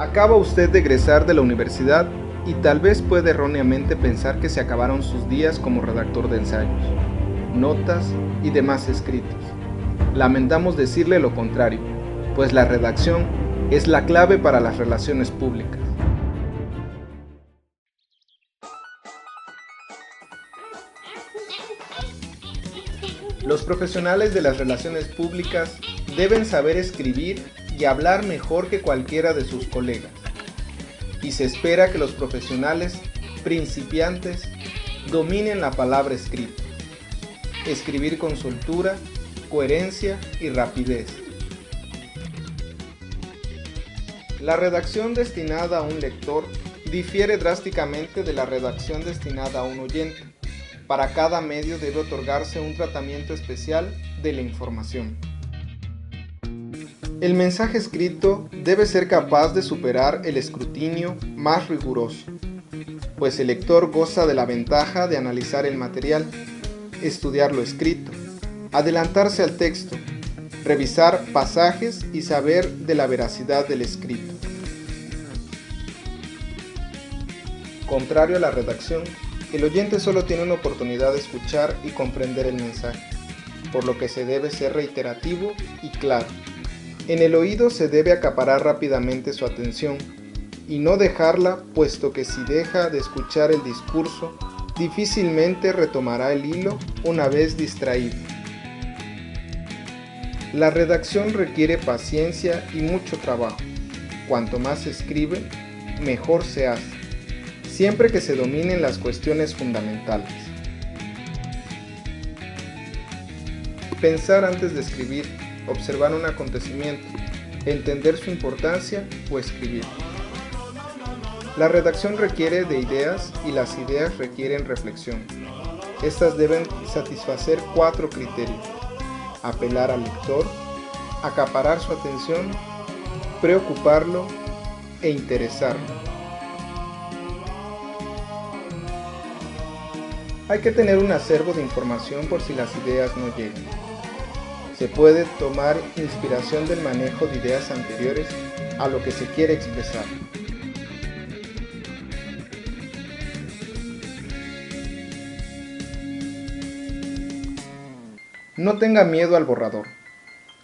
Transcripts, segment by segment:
Acaba usted de egresar de la universidad y tal vez puede erróneamente pensar que se acabaron sus días como redactor de ensayos, notas y demás escritos. Lamentamos decirle lo contrario, pues la redacción es la clave para las relaciones públicas. Los profesionales de las relaciones públicas deben saber escribir y hablar mejor que cualquiera de sus colegas. Y se espera que los profesionales principiantes dominen la palabra escrita. Escribir con soltura, coherencia y rapidez. La redacción destinada a un lector difiere drásticamente de la redacción destinada a un oyente. Para cada medio debe otorgarse un tratamiento especial de la información. El mensaje escrito debe ser capaz de superar el escrutinio más riguroso, pues el lector goza de la ventaja de analizar el material, estudiar lo escrito, adelantarse al texto, revisar pasajes y saber de la veracidad del escrito. Contrario a la redacción, el oyente solo tiene una oportunidad de escuchar y comprender el mensaje, por lo que se debe ser reiterativo y claro. En el oído se debe acaparar rápidamente su atención y no dejarla, puesto que si deja de escuchar el discurso, difícilmente retomará el hilo una vez distraído. La redacción requiere paciencia y mucho trabajo. Cuanto más se escribe, mejor se hace, siempre que se dominen las cuestiones fundamentales. Pensar antes de escribir, observar un acontecimiento, entender su importancia o escribir. La redacción requiere de ideas y las ideas requieren reflexión. Estas deben satisfacer 4 criterios: apelar al lector, acaparar su atención, preocuparlo e interesarlo. Hay que tener un acervo de información por si las ideas no llegan. Se puede tomar inspiración del manejo de ideas anteriores a lo que se quiere expresar. No tenga miedo al borrador.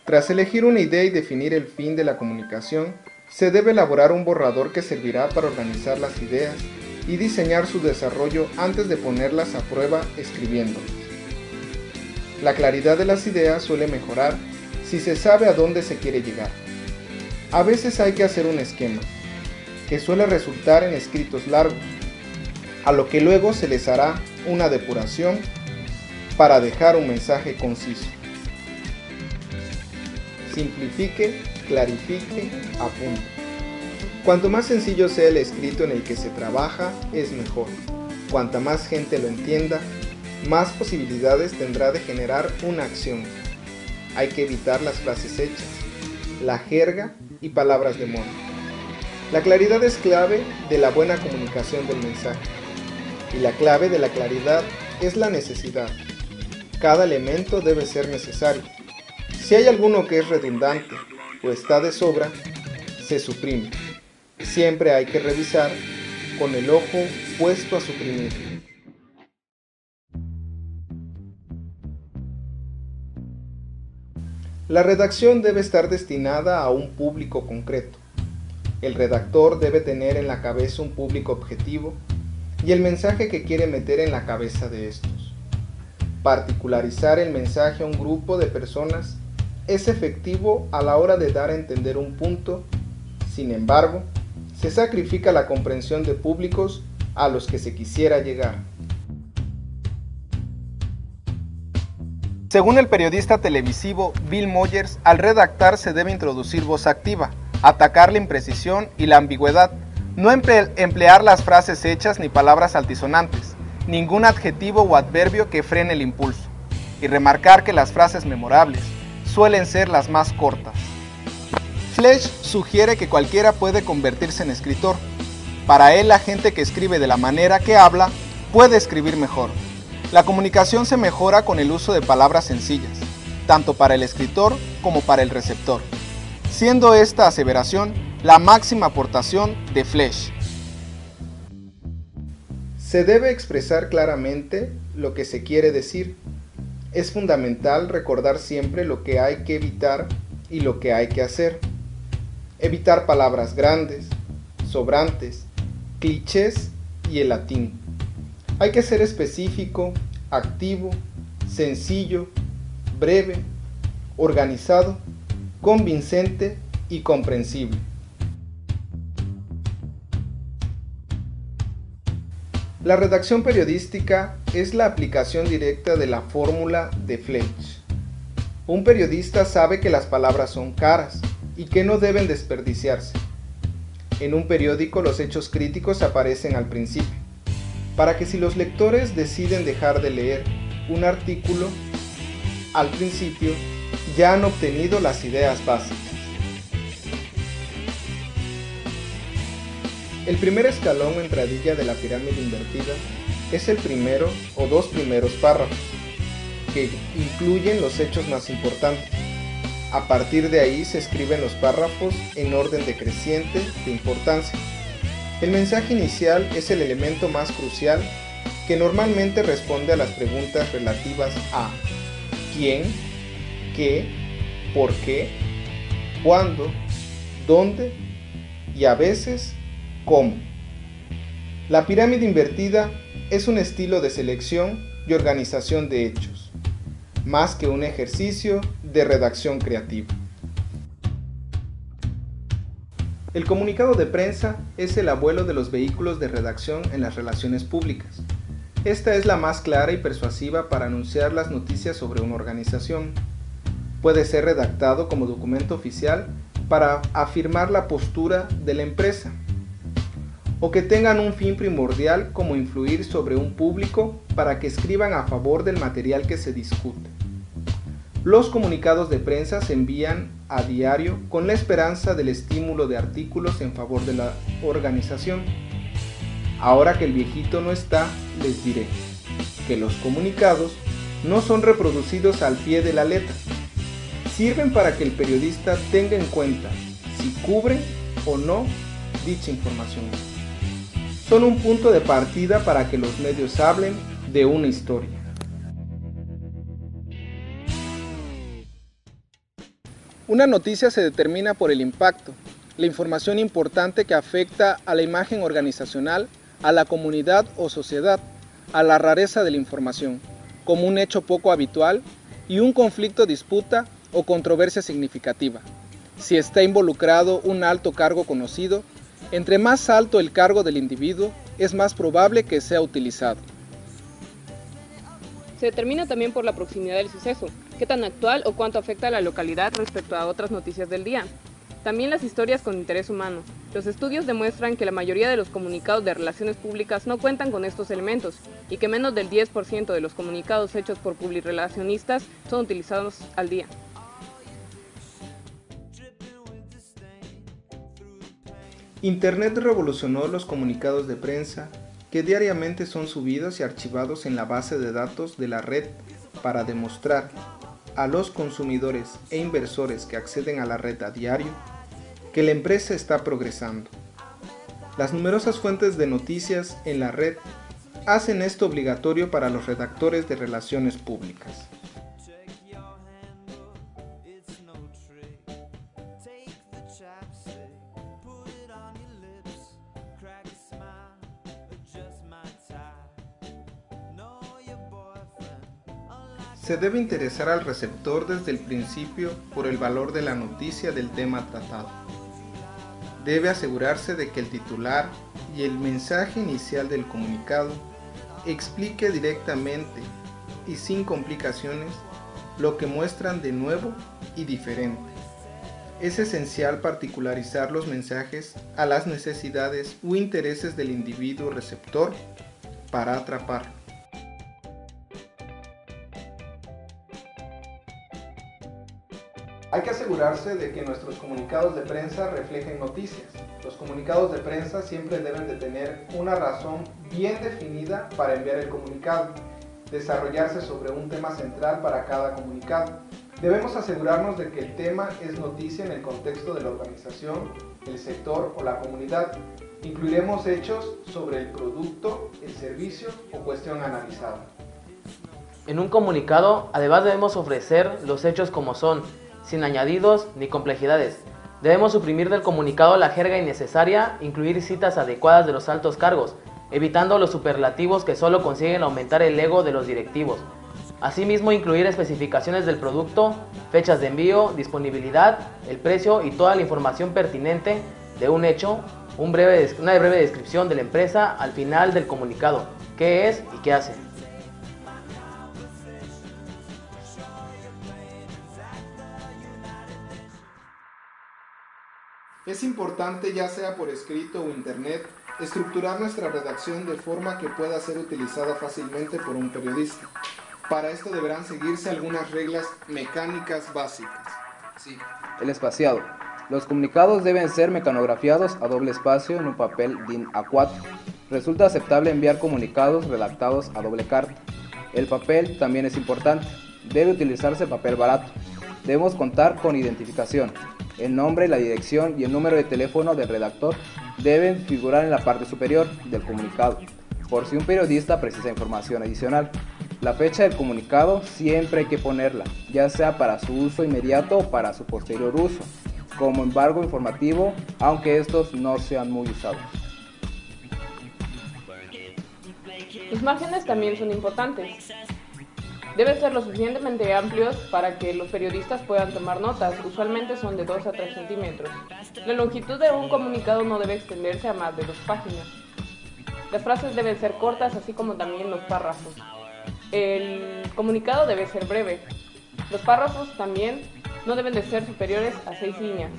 Tras elegir una idea y definir el fin de la comunicación, se debe elaborar un borrador que servirá para organizar las ideas y diseñar su desarrollo antes de ponerlas a prueba escribiéndolas. La claridad de las ideas suele mejorar si se sabe a dónde se quiere llegar. A veces hay que hacer un esquema, que suele resultar en escritos largos, a lo que luego se les hará una depuración para dejar un mensaje conciso. Simplifique, clarifique, apunte. Cuanto más sencillo sea el escrito en el que se trabaja, es mejor. Cuanta más gente lo entienda, más posibilidades tendrá de generar una acción. Hay que evitar las frases hechas, la jerga y palabras de moda. La claridad es clave de la buena comunicación del mensaje, y la clave de la claridad es la necesidad. Cada elemento debe ser necesario. Si hay alguno que es redundante o está de sobra, se suprime. Siempre hay que revisar con el ojo puesto a suprimir. La redacción debe estar destinada a un público concreto. El redactor debe tener en la cabeza un público objetivo y el mensaje que quiere meter en la cabeza de estos. Particularizar el mensaje a un grupo de personas es efectivo a la hora de dar a entender un punto. Sin embargo, se sacrifica la comprensión de públicos a los que se quisiera llegar. Según el periodista televisivo Bill Moyers, al redactar se debe introducir voz activa, atacar la imprecisión y la ambigüedad, no emplear las frases hechas ni palabras altisonantes, ningún adjetivo o adverbio que frene el impulso, y remarcar que las frases memorables suelen ser las más cortas. Flesch sugiere que cualquiera puede convertirse en escritor. Para él, la gente que escribe de la manera que habla puede escribir mejor. La comunicación se mejora con el uso de palabras sencillas, tanto para el escritor como para el receptor. Siendo esta aseveración La máxima aportación de Flesch. Se debe expresar claramente lo que se quiere decir. Es fundamental recordar siempre lo que hay que evitar y lo que hay que hacer. Evitar palabras grandes, sobrantes, clichés y el latín. Hay que ser específico, activo, sencillo, breve, organizado, convincente y comprensible. La redacción periodística es la aplicación directa de la fórmula de Flesch. Un periodista sabe que las palabras son caras y que no deben desperdiciarse. En un periódico los hechos críticos aparecen al principio, para que si los lectores deciden dejar de leer un artículo al principio, ya han obtenido las ideas básicas. El primer escalón o entradilla de la pirámide invertida es el primero o dos primeros párrafos, que incluyen los hechos más importantes. A partir de ahí se escriben los párrafos en orden decreciente de importancia. El mensaje inicial es el elemento más crucial que normalmente responde a las preguntas relativas a quién, qué, por qué, cuándo, dónde y a veces cómo. La pirámide invertida es un estilo de selección y organización de hechos, más que un ejercicio de redacción creativa. El comunicado de prensa es el abuelo de los vehículos de redacción en las relaciones públicas. Esta es la más clara y persuasiva para anunciar las noticias sobre una organización. Puede ser redactado como documento oficial para afirmar la postura de la empresa, o que tengan un fin primordial como influir sobre un público para que escriban a favor del material que se discute. Los comunicados de prensa se envían a diario con la esperanza del estímulo de artículos en favor de la organización. Ahora que el viejito no está, les diré que los comunicados no son reproducidos al pie de la letra. Sirven para que el periodista tenga en cuenta si cubren o no dicha información. Son un punto de partida para que los medios hablen de una historia. Una noticia se determina por el impacto, la información importante que afecta a la imagen organizacional, a la comunidad o sociedad, a la rareza de la información, como un hecho poco habitual y un conflicto, disputa o controversia significativa. Si está involucrado un alto cargo conocido, entre más alto el cargo del individuo, es más probable que sea utilizado. Se determina también por la proximidad del suceso, qué tan actual o cuánto afecta a la localidad respecto a otras noticias del día. También las historias con interés humano. Los estudios demuestran que la mayoría de los comunicados de relaciones públicas no cuentan con estos elementos y que menos del 10% de los comunicados hechos por publirelacionistas son utilizados al día. Internet revolucionó los comunicados de prensa que diariamente son subidos y archivados en la base de datos de la red para demostrar a los consumidores e inversores que acceden a la red a diario que la empresa está progresando. Las numerosas fuentes de noticias en la red hacen esto obligatorio para los redactores de relaciones públicas. Se debe interesar al receptor desde el principio por el valor de la noticia del tema tratado. Debe asegurarse de que el titular y el mensaje inicial del comunicado explique directamente y sin complicaciones lo que muestran de nuevo y diferente. Es esencial particularizar los mensajes a las necesidades o intereses del individuo receptor para atraparlo. Hay que asegurarse de que nuestros comunicados de prensa reflejen noticias. Los comunicados de prensa siempre deben de tener una razón bien definida para enviar el comunicado, desarrollarse sobre un tema central para cada comunicado. Debemos asegurarnos de que el tema es noticia en el contexto de la organización el sector o la comunidad. Incluiremos hechos sobre el producto, el servicio o cuestión analizada. En un comunicado, además debemos ofrecer los hechos como son, sin añadidos ni complejidades. Debemos suprimir del comunicado la jerga innecesaria, incluir citas adecuadas de los altos cargos, evitando los superlativos que solo consiguen aumentar el ego de los directivos. Asimismo, incluir especificaciones del producto, fechas de envío, disponibilidad, el precio y toda la información pertinente de un hecho, una breve descripción de la empresa al final del comunicado, qué es y qué hace. Es importante, ya sea por escrito o internet, estructurar nuestra redacción de forma que pueda ser utilizada fácilmente por un periodista. Para esto deberán seguirse algunas reglas mecánicas básicas. Sí. El espaciado. Los comunicados deben ser mecanografiados a doble espacio en un papel DIN A4. Resulta aceptable enviar comunicados redactados a doble carta. El papel también es importante. Debe utilizarse papel barato. Debemos contar con identificación. El nombre, la dirección y el número de teléfono del redactor deben figurar en la parte superior del comunicado, por si un periodista precisa información adicional. La fecha del comunicado siempre hay que ponerla, ya sea para su uso inmediato o para su posterior uso, como embargo informativo, aunque estos no sean muy usados. Los márgenes también son importantes. Deben ser lo suficientemente amplios para que los periodistas puedan tomar notas, usualmente son de 2 a 3 centímetros. La longitud de un comunicado no debe extenderse a más de 2 páginas. Las frases deben ser cortas, así como también los párrafos. El comunicado debe ser breve. Los párrafos también no deben de ser superiores a 6 líneas.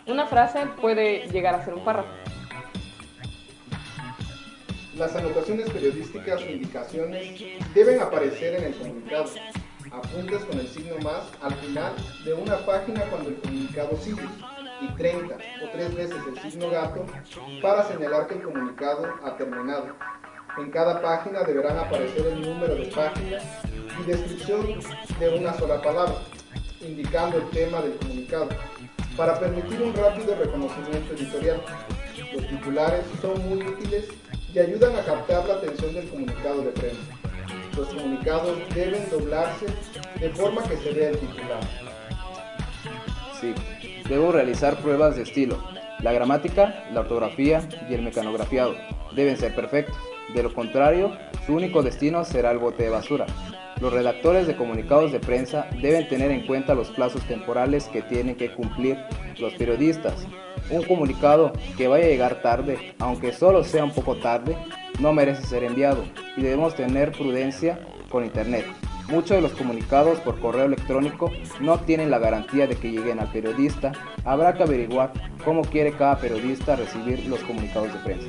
Una frase puede llegar a ser un párrafo. Las anotaciones periodísticas o indicaciones deben aparecer en el comunicado. Apuntes con el signo más al final de una página cuando el comunicado sigue y 30 o 3 veces el signo gato para señalar que el comunicado ha terminado. En cada página deberán aparecer el número de página y descripción de una sola palabra, indicando el tema del comunicado, para permitir un rápido reconocimiento editorial. Los titulares son muy útiles y ayudan a captar la atención del comunicado de prensa. Los comunicados deben doblarse de forma que se vea el titular. Sí, debo realizar pruebas de estilo. La gramática, la ortografía y el mecanografiado deben ser perfectos. De lo contrario, su único destino será el bote de basura. Los redactores de comunicados de prensa deben tener en cuenta los plazos temporales que tienen que cumplir los periodistas. Un comunicado que vaya a llegar tarde, aunque solo sea un poco tarde, no merece ser enviado y debemos tener prudencia con internet. Muchos de los comunicados por correo electrónico no tienen la garantía de que lleguen al periodista. Habrá que averiguar cómo quiere cada periodista recibir los comunicados de prensa.